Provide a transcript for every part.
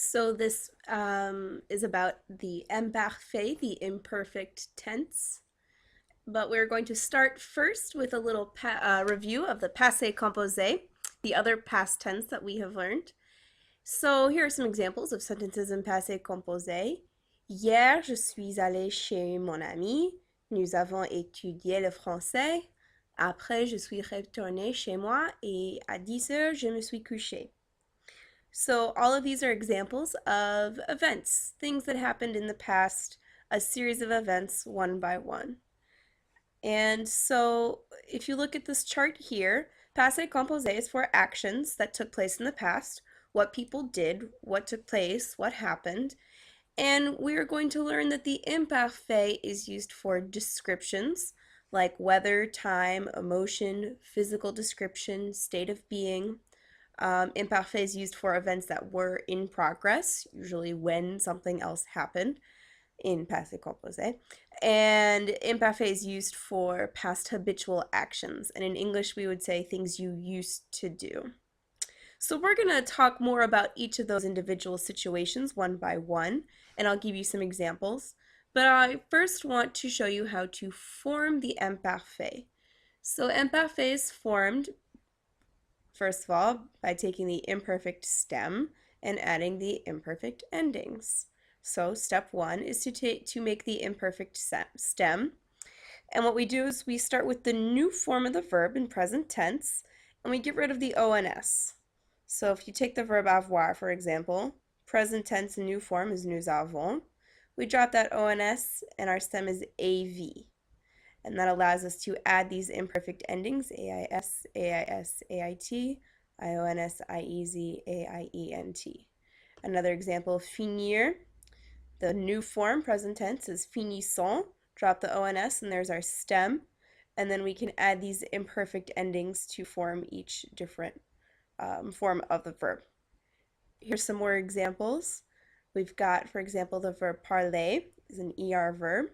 So this is about the imparfait, the imperfect tense. But we're going to start first with a little review of the passé composé, the other past tense that we have learned. So here are some examples of sentences in passé composé. Hier, je suis allé chez mon ami. Nous avons étudié le français. Après, je suis retourné chez moi et à 10 heures, je me suis couché. So all of these are examples of events, things that happened in the past, a series of events one by one. And so if you look at this chart here, passé composé is for actions that took place in the past, what people did, what took place, what happened. And we are going to learn that the imparfait is used for descriptions like weather, time, emotion, physical description, state of being. Imparfait is used for events that were in progress, usually when something else happened in passé composé. And imparfait is used for past habitual actions. And in English, we would say things you used to do. So we're going to talk more about each of those individual situations one by one, and I'll give you some examples. But I first want to show you how to form the imparfait. So imparfait is formed first of all, by taking the imperfect stem and adding the imperfect endings. So step one is to make the imperfect stem. And what we do is we start with the new form of the verb in present tense, and we get rid of the ONS. So if you take the verb avoir, for example, present tense new form is nous avons. We drop that ONS, and our stem is AV. And that allows us to add these imperfect endings, AIS, AIS, AIT, IONS, IEZ, AIENT. Another example, finir, the new form, present tense, is finissons. Drop the ONS and there's our stem. And then we can add these imperfect endings to form each different form of the verb. Here's some more examples. We've got, for example, the verb parler is an ER verb.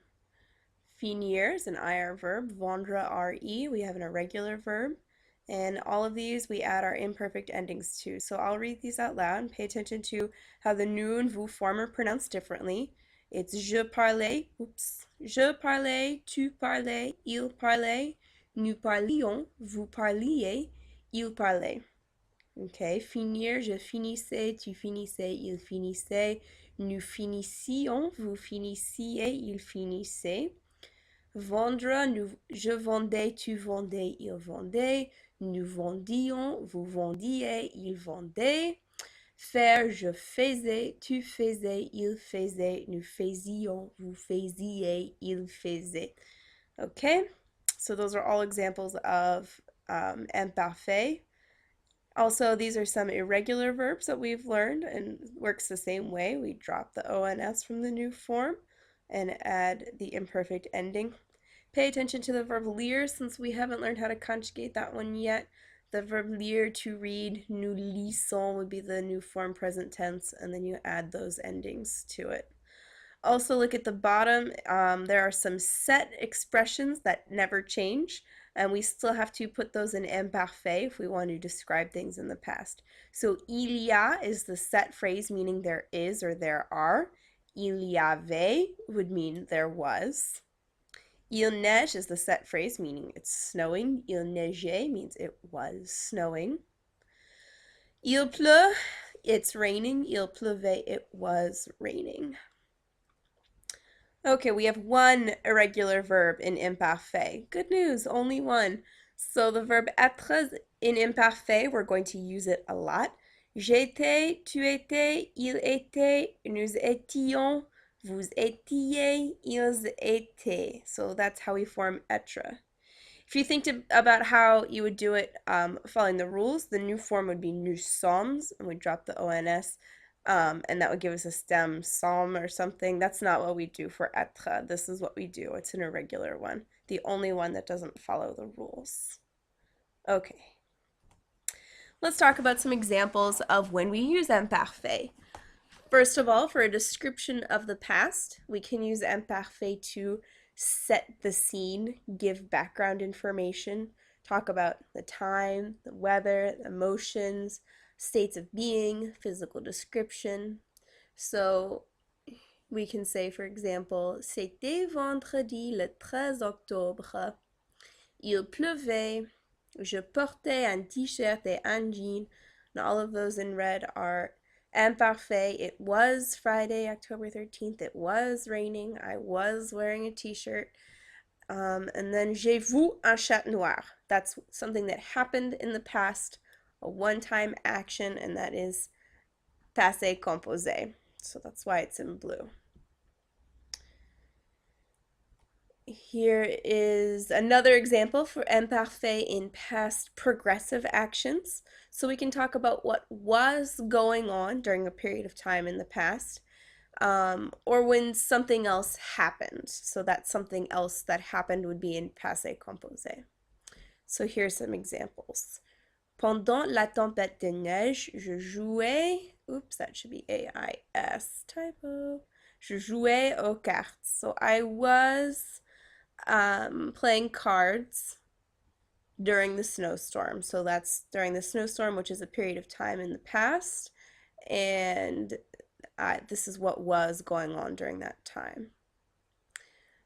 Finir is an IR verb. Vendre, RE, we have an irregular verb. And all of these we add our imperfect endings to. So I'll read these out loud and pay attention to how the nous and vous form are pronounced differently. It's je parlais, je parlais, tu parlais, il parlait, nous parlions, vous parliez, il parlait. Okay, finir, je finissais, tu finissais, il finissait, nous finissions, vous finissiez, il finissait. Vendre, je vendais, tu vendais, il vendait. Nous vendions, vous vendiez, il vendait. Faire, je faisais, tu faisais, il faisait. Nous faisions, vous faisiez, il faisait. Okay, so those are all examples of imparfait. Also, these are some irregular verbs that we've learned and works the same way. We drop the ONS from the new form and add the imperfect ending. Pay attention to the verb lire since we haven't learned how to conjugate that one yet. The verb lire, to read, nous lisons would be the new form present tense, and then you add those endings to it. Also look at the bottom, there are some set expressions that never change, and we still have to put those in imparfait if we want to describe things in the past. So il y a is the set phrase meaning there is or there are. Il y avait would mean there was. Il neige is the set phrase meaning it's snowing. Il neigeait means it was snowing. Il pleut, it's raining. Il pleuvait, it was raining. Okay, we have one irregular verb in imparfait. Good news, only one. So the verb être in imparfait, we're going to use it a lot. J'étais, tu étais, il était, nous étions, vous étiez, ils étaient. So that's how we form être. If you think about how you would do it following the rules, the new form would be nous sommes, and we drop the ONS. And that would give us a stem, somme or something. That's not what we do for être. This is what we do. It's an irregular one. The only one that doesn't follow the rules. Okay. Let's talk about some examples of when we use imparfait. First of all, for a description of the past, we can use imparfait to set the scene, give background information, talk about the time, the weather, the emotions, states of being, physical description. So we can say, for example, C'était vendredi le 13 octobre. Il pleuvait. Je portais un t-shirt et un jean. And all of those in red are imparfait. It was Friday, October 13th. It was raining. I was wearing a t-shirt. And then j'ai vu un chat noir. That's something that happened in the past, a one-time action, and that is passé composé. So that's why it's in blue. Here is another example for imparfait in past progressive actions. So we can talk about what was going on during a period of time in the past, or when something else happened. So that something else that happened would be in passé composé. So here's some examples. Pendant la tempête de neige, je jouais, oops, that should be AIS, typo. Je jouais aux cartes. So I was playing cards during the snowstorm. So that's during the snowstorm, which is a period of time in the past. And this is what was going on during that time.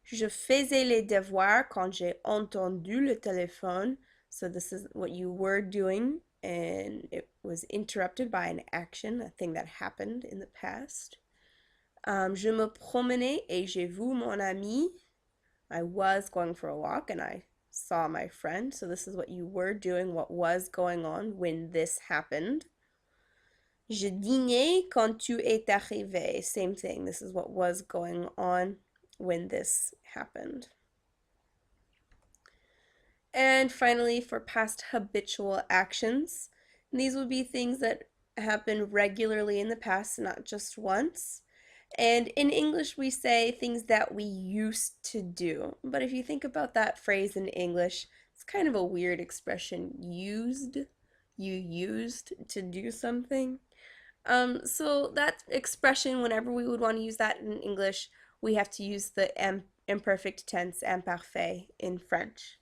Je faisais les devoirs quand j'ai entendu le téléphone. So this is what you were doing, and it was interrupted by an action, a thing that happened in the past. Je me promenais et j'ai vu mon ami. I was going for a walk and I saw my friend. So this is what you were doing, what was going on when this happened. Je dînais quand tu es arrivé. Same thing. This is what was going on when this happened. And finally, for past habitual actions, these would be things that happen regularly in the past, not just once. And in English, we say things that we used to do. But if you think about that phrase in English, it's kind of a weird expression, used. You used to do something. So that expression, whenever we would want to use that in English, we have to use the imperfect tense, imparfait, in French.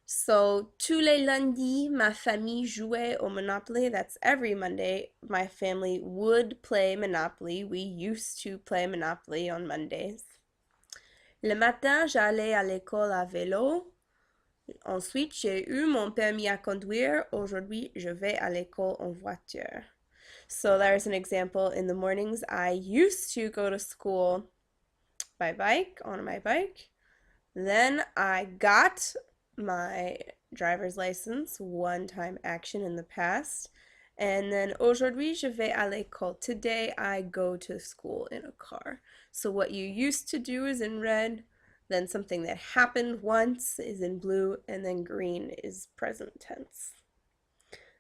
So, tous les lundis, ma famille jouait au Monopoly. That's every Monday. My family would play Monopoly. We used to play Monopoly on Mondays. Le matin, j'allais à l'école à vélo. Ensuite, j'ai eu mon permis à conduire. Aujourd'hui, je vais à l'école en voiture. So there's an example. In the mornings, I used to go to school by bike, on my bike. Then I got my driver's license, one-time action in the past. And then aujourd'hui, je vais à l'école. Today, I go to school in a car. So what you used to do is in red, then something that happened once is in blue, and then green is present tense.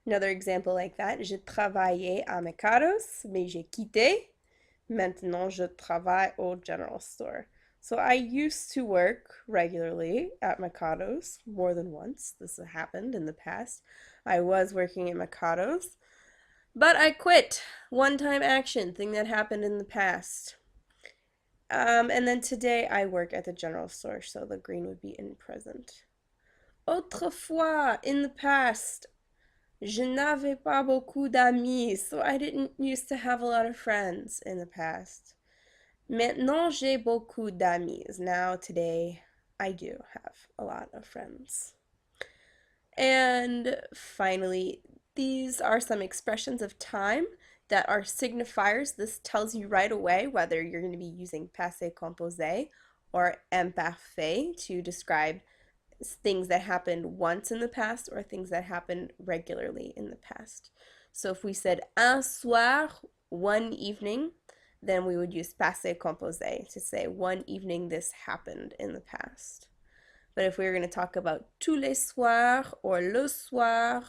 Another example like that, je travaillais à Mercados, mais j'ai quitté. Maintenant, je travaille au general store. So I used to work regularly at Mercados more than once. This happened in the past. I was working at Mercados, but I quit. One-time action, thing that happened in the past. And then today I work at the general store, so the green would be in present. Autrefois, in the past, je n'avais pas beaucoup d'amis, so I didn't used to have a lot of friends in the past. Maintenant, j'ai beaucoup d'amis. Now, today, I do have a lot of friends. And finally, these are some expressions of time that are signifiers. This tells you right away whether you're going to be using passé composé or imparfait to describe things that happened once in the past or things that happened regularly in the past. So if we said un soir, one evening, then we would use passé composé to say one evening this happened in the past. But if we were going to talk about tous les soirs or le soir,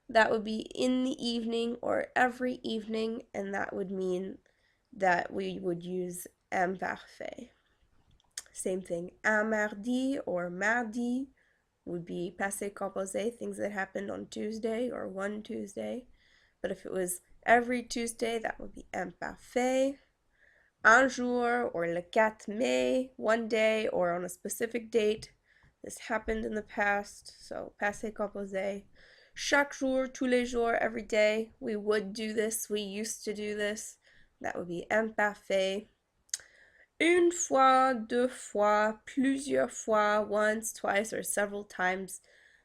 that would be in the evening or every evening, and that would mean that we would use imparfait. Same thing, un mardi or mardi would be passé composé, things that happened on Tuesday or one Tuesday. But if it was every Tuesday, that would be imparfait. Un jour or le 4 mai, one day or on a specific date. This happened in the past, so passé composé. Chaque jour, tous les jours, every day. We would do this, we used to do this. That would be imparfait. Une fois, deux fois, plusieurs fois, once, twice, or several times.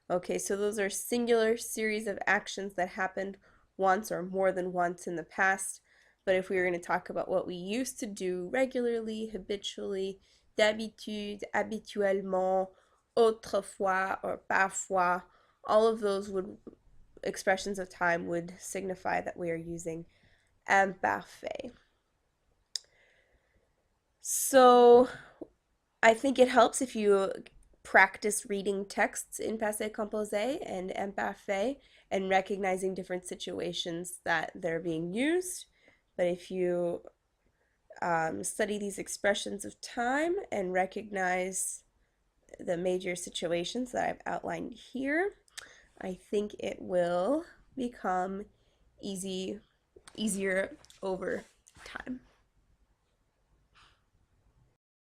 Okay, so those are singular series of actions that happened once or more than once in the past. But if we were going to talk about what we used to do regularly, habitually, d'habitude, habituellement, autrefois, or parfois, all of those would expressions of time would signify that we are using imparfait. So I think it helps if you practice reading texts in passé composé and imparfait and recognizing different situations that they're being used. But if you study these expressions of time and recognize the major situations that I've outlined here, I think it will become easier over time.